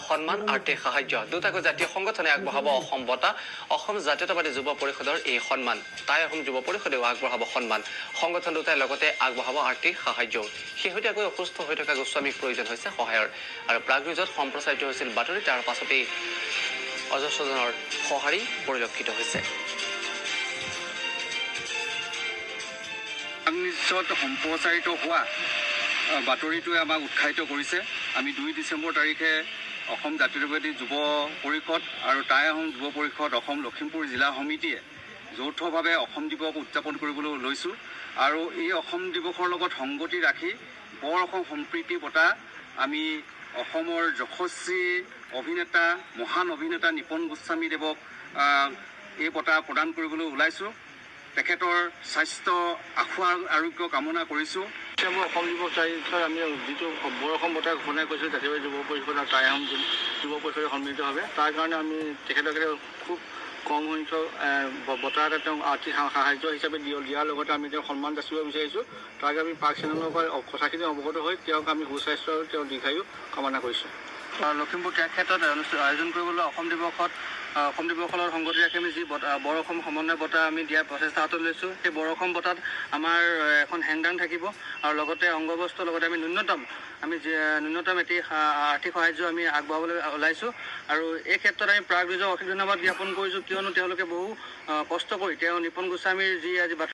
সন্মান আৰ্থিক সাহায্য দুটাকৈ জাতীয় সংগঠনে আগবঢ়াব অসম বঁটা অসম জাতীয়তাবাদী যুৱ পৰিষদৰ এই সন্মান টাই আহোম যুৱ পৰিষদেও আগবঢ়াব সন্মান সংগঠন দুটাই লগতে আগবঢ়াব আৰ্থিক সাহায্য শেহতীয়াকৈ অসুস্থ হৈ থকা গোস্বামীক প্ৰয়োজন হৈছে সহায়ৰ আৰু প্ৰাগনিউজত সম্প্ৰচাৰিত হৈছিল বাতৰি তাৰ পাছতেই অজস্ৰজনৰ সঁহাৰি পৰিলক্ষিত হৈছে প্ৰাগনিউজত সম্প্ৰচাৰিত হোৱা বাতৰিটোৱে আমাক উৎসাহিত কৰিছে আমি 2 ডিচেম্বৰ তাৰিখে অসম জাতীয়তাবাদী যুৱ পৰিষদ আৰু টাই আহোম যুৱ পৰিষদ অসম লখিমপুৰ জিলা সমিতিয়ে যৌথভাৱে অসম দিৱস উদযাপন কৰিবলৈ লৈছোঁ আৰু এই অসম দিৱসৰ লগত সংগতি ৰাখি বৰ অসম সম্প্ৰীতি বঁটা আমি অসমৰ যশস্বী অভিনেতা মহান অভিনেতা নিপন গোস্বামীদেৱক এই বঁটা প্ৰদান কৰিবলৈ ওলাইছোঁ তেখেতৰ স্বাস্থ্য আশু আৰোগ্য কামনা কৰিছোঁ অসম দিৱস তাৰিখত আমি যিটো বৰ অসম বঁটা ঘোষণা কৰিছোঁ জাতীয়বাদী যুৱ পৰিষদ আৰু টাই আহোম যুৱ পৰিষদে সন্মিলিতভাৱে তাৰ কাৰণে আমি তেখেতলোকে খুব কম সংখ্যক বঁটা এটা তেওঁক আৰ্থিক সাহায্য হিচাপে দিয়াৰ লগতে আমি তেওঁক সন্মান যাচিব বিচাৰিছোঁ তাক আমি পাক চেনেলৰ পৰা কথাখিনি অৱগত হৈ তেওঁক আমি সুস্বাস্থ্য আৰু তেওঁৰ দীৰ্ঘায়ু কামনা কৰিছোঁ লখিমপুৰ ক্ৰীড়া ক্ষেত্ৰত আয়োজন কৰিবলৈ অসম দিৱসৰ লগত সংগতি ৰাখি আমি যি বৰ অসম সমন্বয় বঁটা আমি দিয়াৰ প্ৰচেষ্টা হাতত লৈছোঁ সেই বৰ অসম বঁটাত আমাৰ এখন হেংদাং থাকিব আৰু লগতে অংগবস্ত্ৰৰ লগতে আমি ন্যূনতম এটি আৰ্থিক সাহায্য আমি আগবঢ়াবলৈ ওলাইছোঁ আৰু এই ক্ষেত্ৰত আমি প্ৰাগনিউজক অশেষ ধন্যবাদ জ্ঞাপন কৰিছোঁ কিয়নো তেওঁলোকে বহু কষ্ট কৰি তেওঁ নিপন গোস্বামীৰ যি আজি